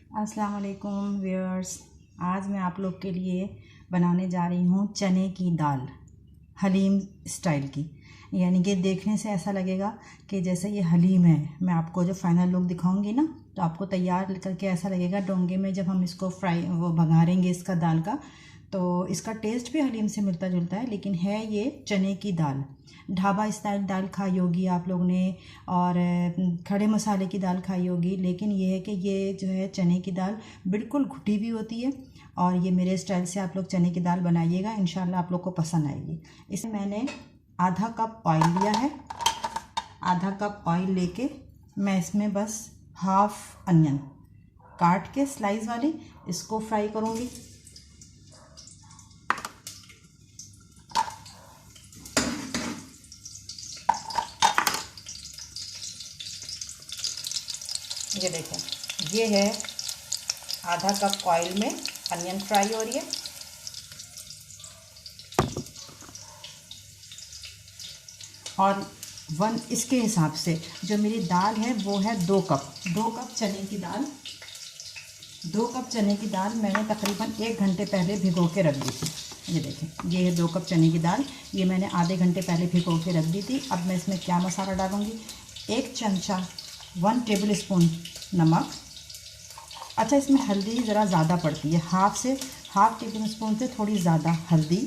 अस्सलाम वालेकुम व्यूअर्स। आज मैं आप लोग के लिए बनाने जा रही हूँ चने की दाल हलीम स्टाइल की। यानी कि देखने से ऐसा लगेगा कि जैसे ये हलीम है। मैं आपको जो फाइनल लुक दिखाऊंगी ना, तो आपको तैयार करके ऐसा लगेगा डोंगे में जब हम इसको भगारेंगे इसका दाल का, तो इसका टेस्ट भी हलीम से मिलता जुलता है, लेकिन है ये चने की दाल। ढाबा स्टाइल दाल खाई होगी आप लोग ने, और खड़े मसाले की दाल खाई होगी, लेकिन ये है कि ये जो है चने की दाल बिल्कुल घुटी भी होती है। और ये मेरे स्टाइल से आप लोग चने की दाल बनाइएगा, इंशाल्लाह आप लोग को पसंद आएगी। इसमें मैंने आधा कप ऑयल लिया है। आधा कप ऑयल लेके मैं इसमें बस हाफ अनियन काट के स्लाइस वाली इसको फ्राई करूँगी। ये देखें, ये है आधा कप ऑयल में अनियन फ्राई हो रही है। और इसके हिसाब से जो मेरी दाल है वो है 2 कप चने की दाल। 2 कप चने की दाल मैंने तकरीबन 1 घंटे पहले भिगो के रख दी थी। ये देखें, ये है 2 कप चने की दाल, ये मैंने आधे घंटे पहले भिगो के रख दी थी। अब मैं इसमें क्या मसाला डालूँगी, 1 चमचा 1 टेबल स्पून नमक। अच्छा, इसमें हल्दी ज़रा ज़्यादा पड़ती है, हाफ टेबल स्पून से थोड़ी ज़्यादा हल्दी।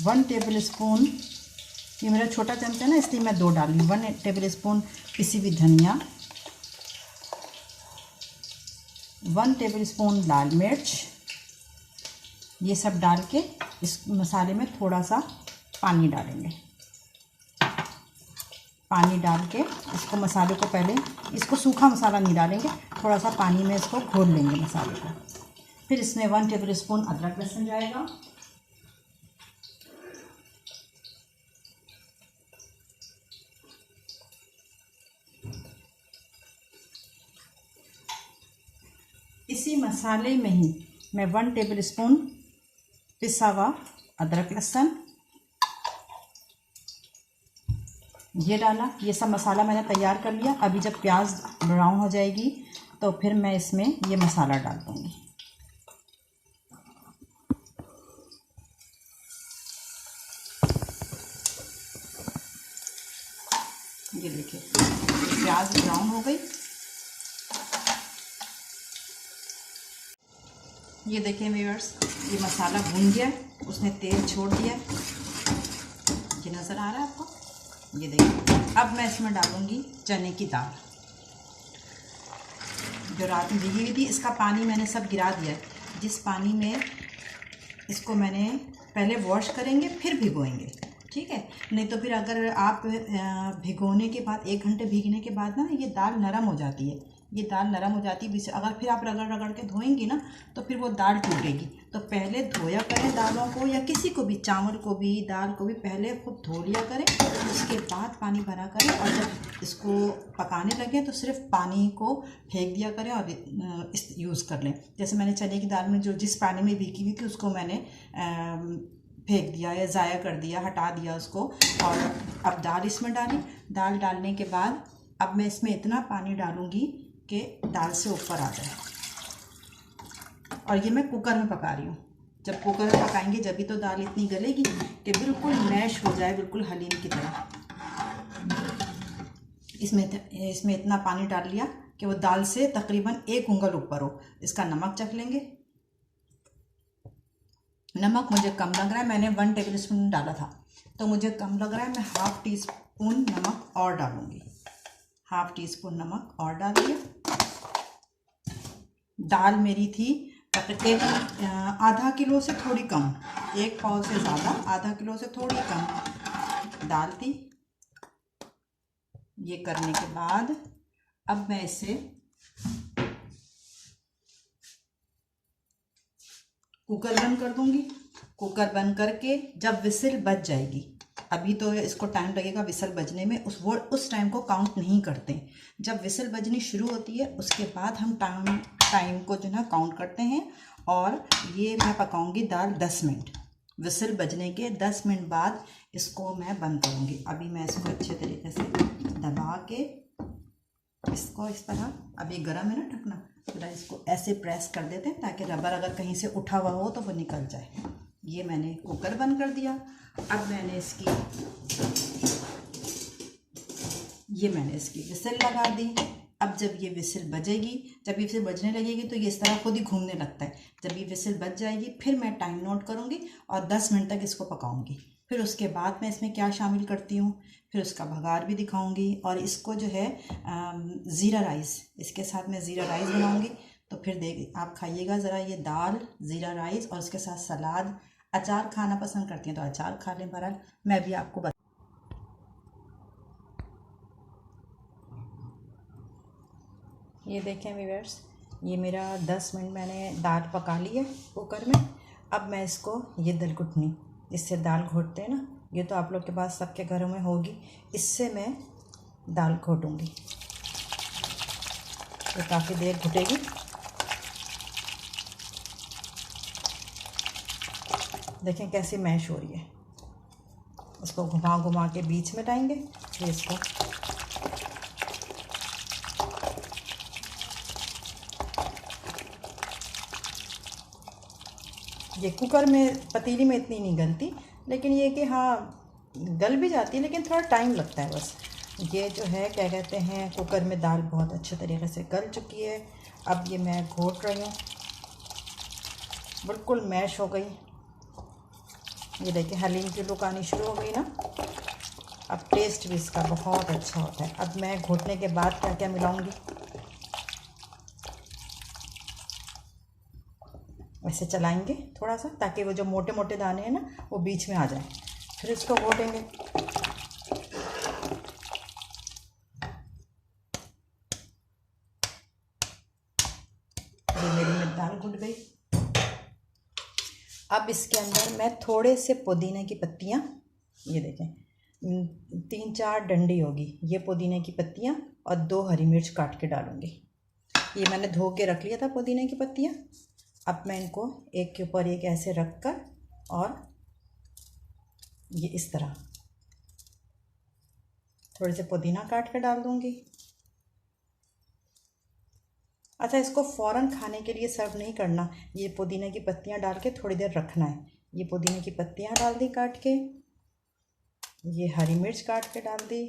1 टेबल स्पून, ये मेरा छोटा चमचा है ना इसलिए मैं 2 डाली। 1 टेबल स्पून पिसी हुई धनिया, 1 टेबल स्पून लाल मिर्च। ये सब डाल के इस मसाले में थोड़ा सा पानी डालेंगे। पानी डाल के इसको मसाले को पहले, इसको सूखा मसाला नहीं डालेंगे, थोड़ा सा पानी में इसको घोल लेंगे मसाले को। फिर इसमें 1 टेबल स्पून अदरक लहसुन जाएगा। इसी मसाले में ही मैं 1 टेबल स्पून पिसा हुआ अदरक लहसुन ये डाला। ये सब मसाला मैंने तैयार कर लिया। अभी जब प्याज ब्राउन हो जाएगी तो फिर मैं इसमें ये मसाला डाल दूँगी। ये देखिए, प्याज ब्राउन हो गई। ये देखिए व्यूअर्स, ये मसाला भून गया, उसने तेल छोड़ दिया। ये नज़र आ रहा है आपको? ये देखिए, अब मैं इसमें डालूँगी चने की दाल जो रात में भिगी हुई थी। इसका पानी मैंने सब गिरा दिया है। जिस पानी में इसको मैंने पहले वॉश करेंगे फिर भिगोएंगे, ठीक है? नहीं तो फिर अगर आप भिगोने के बाद 1 घंटे भीगने के बाद ना ये दाल नरम हो जाती है। ये दाल नरम हो जाती है, अगर फिर आप रगड़ रगड़ के धोएंगी ना तो फिर वो दाल टूटेगी। तो पहले धोया करें दालों को, या किसी को भी, चावल को भी दाल को भी पहले खूब धो लिया करें, उसके बाद पानी भरा करें। और जब इसको पकाने लगे तो सिर्फ पानी को फेंक दिया करें और यूज़ कर लें। जैसे मैंने चने की दाल में जो जिस पानी में भीगी हुई थी उसको मैंने फेंक दिया या ज़ाया कर दिया, हटा दिया उसको। और अब दाल इसमें डाली। दाल डालने के बाद अब मैं इसमें इतना पानी डालूँगी कि दाल से ऊपर आ जाए। और ये मैं कुकर में पका रही हूँ। जब कुकर में पकाएंगे जब भी तो दाल इतनी गलेगी कि बिल्कुल मैश हो जाए, बिल्कुल हलीम की तरह। इसमें इतना पानी डाल लिया कि वो दाल से तकरीबन 1 उंगल ऊपर हो। इसका नमक चख लेंगे। नमक मुझे कम लग रहा है, मैंने 1 टेबल स्पून डाला था तो मुझे कम लग रहा है। मैं हाफ टी स्पून नमक और डालूँगी। हाफ टी स्पून नमक और डाल दिया। दाल मेरी थी तकरीबन आधा किलो से थोड़ी कम, 1 पाव से ज़्यादा, आधा किलो से थोड़ी कम दाल थी। ये करने के बाद अब मैं इसे कुकर बंद कर दूंगी। कुकर बंद करके जब विसिल बज जाएगी, अभी तो इसको टाइम लगेगा विसल बजने में, उस टाइम को काउंट नहीं करते। जब विसल बजनी शुरू होती है उसके बाद हम टाइम को जो है काउंट करते हैं। और ये मैं पकाऊंगी दाल 10 मिनट। विसल बजने के 10 मिनट बाद इसको मैं बंद करूंगी। अभी मैं इसको अच्छे तरीके से दबा के इसको इस तरह, अब ये गर्म है ना ढकना, थोड़ा इसको ऐसे प्रेस कर देते हैं ताकि रबर अगर कहीं से उठा हुआ हो तो वो निकल जाए। ये मैंने कुकर बंद कर दिया। अब मैंने इसकी विसिल लगा दी। अब जब ये विसिल बजेगी, जब ये विसिल बजने लगेगी तो ये इस तरह खुद ही घूमने लगता है। जब ये विसिल बज जाएगी फिर मैं टाइम नोट करूँगी और 10 मिनट तक इसको पकाऊंगी। फिर उसके बाद मैं इसमें क्या शामिल करती हूँ, फिर उसका बघार भी दिखाऊंगी। और इसको जो है ज़ीरा राइस, इसके साथ मैं ज़ीरा राइस बनाऊंगी। तो फिर देख आप खाइएगा ज़रा, ये दाल ज़ीरा राइस और उसके साथ सलाद। अचार खाना पसंद करती हैं तो अचार खा लें। बहरहाल मैं भी आपको ये देखें व्यूअर्स, ये मेरा 10 मिनट मैंने दाल पका ली है कुकर में। अब मैं इसको, ये दलघुटनी इससे दाल घोटते हैं ना, ये तो आप लोग के पास सबके घरों में होगी, इससे मैं दाल घोटूंगी। तो काफ़ी देर घुटेगी। देखें कैसे मैश हो रही है। इसको घुमा घुमा के बीच में लाएंगे, फिर इसको ये कुकर में पतीली में इतनी नहीं गलती, लेकिन ये कि हाँ गल भी जाती है, लेकिन थोड़ा टाइम लगता है बस। ये जो है क्या कहते हैं, कुकर में दाल बहुत अच्छे तरीके से गल चुकी है। अब ये मैं घोट रही हूँ, बिल्कुल मैश हो गई। ये देखिए हलीम की लुक आनी शुरू हो गई ना। अब टेस्ट भी इसका बहुत अच्छा होता है। अब मैं घोटने के बाद क्या क्या मिलाऊंगी, ऐसे चलाएंगे थोड़ा सा ताकि वो जो मोटे मोटे दाने हैं ना वो बीच में आ जाए। फिर इसको घोटेंगे। ये मेरी दाल घुट गई। अब इसके अंदर मैं थोड़े से पुदीने की पत्तियाँ, ये देखें 3-4 डंडी होगी ये पुदीने की पत्तियाँ, और 2 हरी मिर्च काट के डालूँगी। ये मैंने धो के रख लिया था पुदीने की पत्तियाँ। अब मैं इनको एक के ऊपर एक ऐसे रख कर और ये इस तरह थोड़े से पुदीना काट के डाल दूँगी। अच्छा, इसको फ़ौरन खाने के लिए सर्व नहीं करना, ये पुदीने की पत्तियाँ डाल के थोड़ी देर रखना है। ये पुदीने की पत्तियाँ डाल दी काट के, ये हरी मिर्च काट के डाल दी,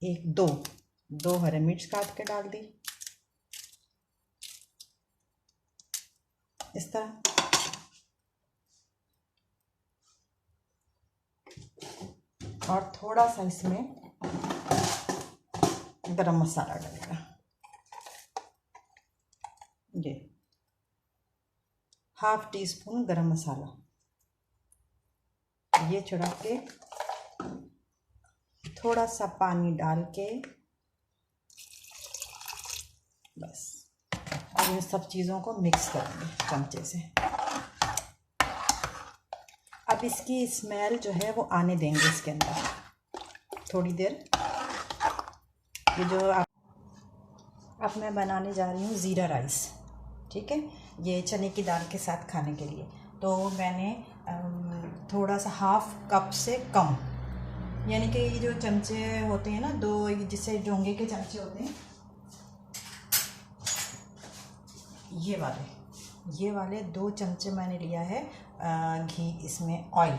दो हरी मिर्च काट के डाल दी, इस तरह। और थोड़ा सा इसमें गरम मसाला डालेगा, ये 1/2 टीस्पून गरम मसाला, ये चढ़ा के थोड़ा सा पानी डाल के बस, और इन सब चीज़ों को मिक्स करेंगे चमचे से। अब इसकी स्मेल जो है वो आने देंगे इसके अंदर थोड़ी देर। ये जो अब मैं बनाने जा रही हूँ ज़ीरा राइस, ठीक है, ये चने की दाल के साथ खाने के लिए। तो मैंने थोड़ा सा 1/2 कप से कम, यानी कि ये जो चमचे होते हैं ना, 2 जिससे डोंगे के चमचे होते हैं, ये वाले 2 चमचे मैंने लिया है घी, इसमें ऑयल।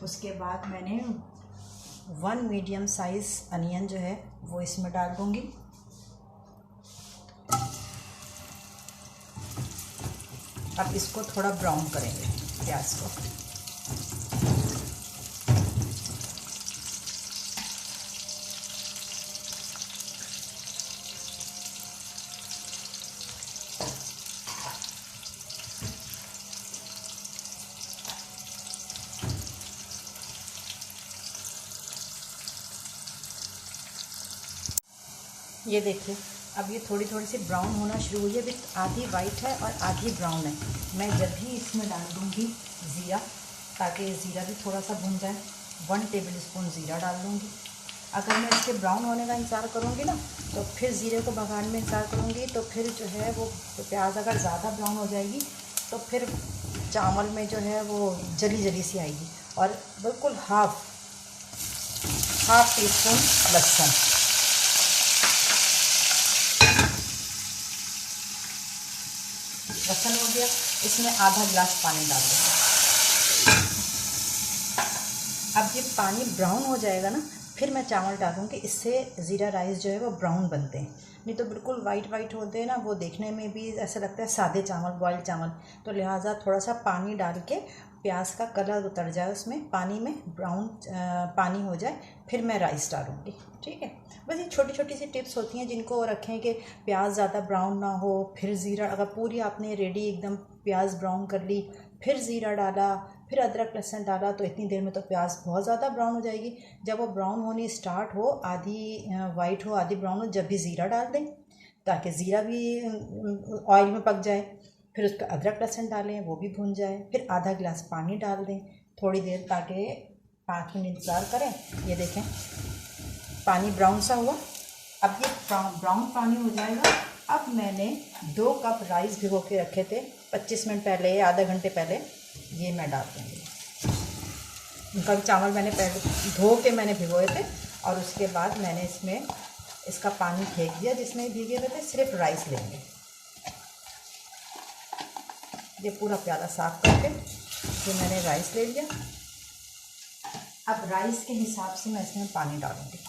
उसके बाद मैंने 1 मीडियम साइज़ अनियन जो है वो इसमें डाल दूँगी। अब इसको थोड़ा ब्राउन करेंगे प्याज को। ये देखिए अब ये थोड़ी थोड़ी सी ब्राउन होना शुरू हुई है। अभी आधी वाइट है और आधी ब्राउन है। मैं जब भी इसमें डाल दूँगी ज़ीरा, ताकि ज़ीरा भी थोड़ा सा भुन जाए, 1 टेबलस्पून ज़ीरा डाल दूँगी। अगर मैं इसके ब्राउन होने का इंतज़ार करूँगी ना, तो फिर ज़ीरे को भगाने में इंतज़ार करूँगी, तो फिर जो है वो प्याज अगर ज़्यादा ब्राउन हो जाएगी तो फिर चावल में जो है वो जली जली सी आएगी। और बिल्कुल हाफ हाफ टी स्पून लहसुन, लहसुन हो गया, इसमें आधा गिलास पानी डाल देंगे। अब ये पानी ब्राउन हो जाएगा ना, फिर मैं चावल डालूँगी, इससे ज़ीरा राइस जो है वो ब्राउन बनते हैं, नहीं तो बिल्कुल वाइट वाइट होते हैं ना, वो देखने में भी ऐसा लगता है सादे चावल, बॉइल्ड चावल। तो लिहाजा थोड़ा सा पानी डाल के प्याज का कलर उतर जाए उसमें, पानी में ब्राउन पानी हो जाए, फिर मैं राइस डालूँगी। ठीक है, बस ये छोटी छोटी सी टिप्स होती हैं जिनको रखें कि प्याज ज़्यादा ब्राउन ना हो। फिर ज़ीरा, अगर पूरी आपने रेडी एकदम प्याज ब्राउन कर ली, फिर ज़ीरा डाला, फिर अदरक लहसुन डाला, तो इतनी देर में तो प्याज बहुत ज़्यादा ब्राउन हो जाएगी। जब वो ब्राउन होनी स्टार्ट हो, आधी वाइट हो आधी ब्राउन हो, जब भी ज़ीरा डाल दें ताकि ज़ीरा भी ऑयल में पक जाए। फिर उसका अदरक लहसुन डालें, वो भी भून जाए। फिर आधा गिलास पानी डाल दें थोड़ी देर, ताकि 5 मिनट इंतज़ार करें। ये देखें पानी ब्राउन सा हुआ। अब ये ब्राउन पानी हो जाएगा। अब मैंने 2 कप राइस भिगो के रखे थे 25 मिनट पहले या आधा घंटे पहले, ये मैं डाल दूँगी। उनका चावल मैंने पहले धो के मैंने भिगोए थे, और उसके बाद मैंने इसमें इसका पानी फेंक दिया जिसमें भीगे हुए थे, सिर्फ राइस लेंगे। ये पूरा प्याला साफ करके ये मैंने राइस ले लिया। अब राइस के हिसाब से मैं इसमें पानी डालूँगी।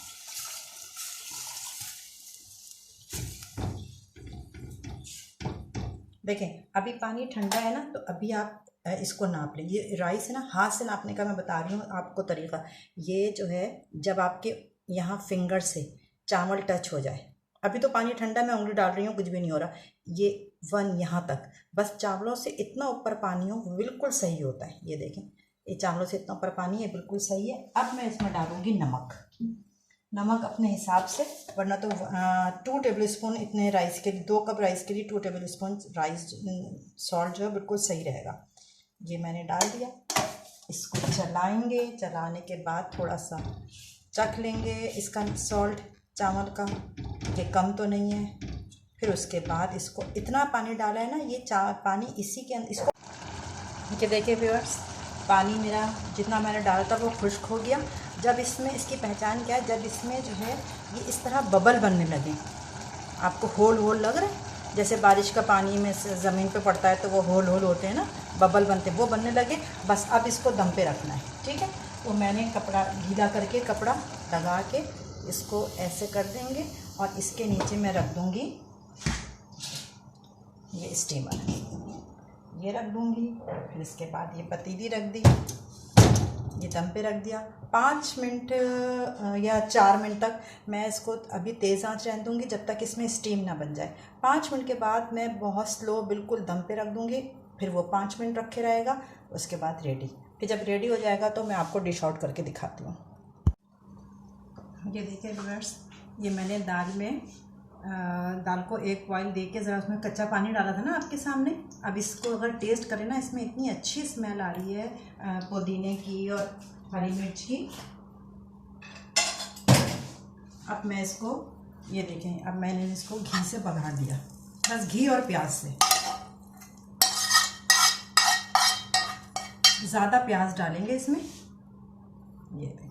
देखें अभी पानी ठंडा है ना, तो अभी आप इसको नाप लें। ये राइस है ना, हाथ से नापने का मैं बता रही हूँ आपको तरीका। ये जो है, जब आपके यहाँ फिंगर से चावल टच हो जाए, अभी तो पानी ठंडा, मैं उंगली डाल रही हूँ, कुछ भी नहीं हो रहा, ये 1 यहाँ तक, बस चावलों से इतना ऊपर पानी हो, बिल्कुल सही होता है। ये देखें, ये चावलों से इतना ऊपर पानी है, बिल्कुल सही है। अब मैं इसमें डालूँगी नमक अपने हिसाब से, वरना तो 2 टेबल स्पून इतने राइस के लिए, 2 कप राइस के लिए 2 टेबल स्पून राइस सॉल्ट जो है बिल्कुल सही रहेगा। ये मैंने डाल दिया। इसको चलाएंगे, चलाने के बाद थोड़ा सा चख लेंगे इसका सॉल्ट चावल का, ये कम तो नहीं है। फिर उसके बाद इसको इतना पानी डाला है ना, ये पानी इसी के अंदर, इसको ये देखिए व्यूअर्स, पानी मेरा जितना मैंने डाला था वो खुश्क हो गया। जब इसमें, इसकी पहचान क्या है, जब इसमें जो है ये इस तरह बबल बनने लगे, आपको होल लग रहा है, जैसे बारिश का पानी में ज़मीन पे पड़ता है तो वो होल होते हैं ना, बबल बनते, वो बनने लगे। बस अब इसको दम पे रखना है। ठीक है, तो मैंने कपड़ा गीला करके, कपड़ा लगा के इसको ऐसे कर देंगे, और इसके नीचे मैं रख दूँगी ये स्टीमर, ये रख दूँगी। फिर इसके बाद ये पतीली रख दी, ये दम पे रख दिया। 5 मिनट या 4 मिनट तक मैं इसको अभी तेज़ आंच रहने दूँगी, जब तक इसमें स्टीम ना बन जाए। 5 मिनट के बाद मैं बहुत स्लो बिल्कुल दम पे रख दूँगी, फिर वो 5 मिनट रखे रहेगा। उसके बाद रेडी, फिर जब रेडी हो जाएगा तो मैं आपको डिश आउट करके दिखाती हूँ। ये देखिए व्यूअर्स, ये मैंने दाल को एक बॉयल दे के ज़रा उसमें कच्चा पानी डाला था ना आपके सामने। अब इसको अगर टेस्ट करें ना, इसमें इतनी अच्छी स्मेल आ रही है पुदीने की और हरी मिर्च की। अब मैं इसको, ये देखें, अब मैंने इसको घी से बघार दिया, बस घी और प्याज से। ज़्यादा प्याज डालेंगे इसमें। ये देखिए,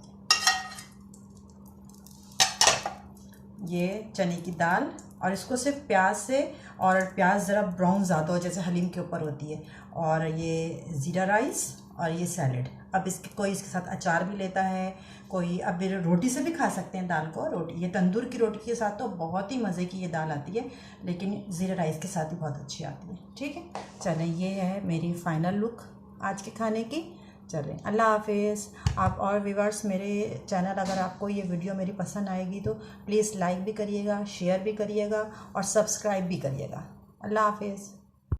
ये चने की दाल, और इसको सिर्फ प्याज से, और प्याज ज़रा ब्राउन ज़्यादा हो जैसे हलीम के ऊपर होती है, और ये ज़ीरा राइस और ये सैलेड। अब इसके कोई इसके साथ अचार भी लेता है, कोई अब रोटी से भी खा सकते हैं दाल को। रोटी, ये तंदूर की रोटी के साथ तो बहुत ही मज़े की ये दाल आती है, लेकिन ज़ीरा राइस के साथ भी बहुत अच्छी आती है। ठीक है, चलें, ये है मेरी फ़ाइनल लुक आज के खाने की। चलें, अल्लाह हाफिज़। आप और व्यूअर्स, मेरे चैनल अगर आपको ये वीडियो मेरी पसंद आएगी तो प्लीज़ लाइक भी करिएगा, शेयर भी करिएगा और सब्सक्राइब भी करिएगा। अल्लाह हाफिज़।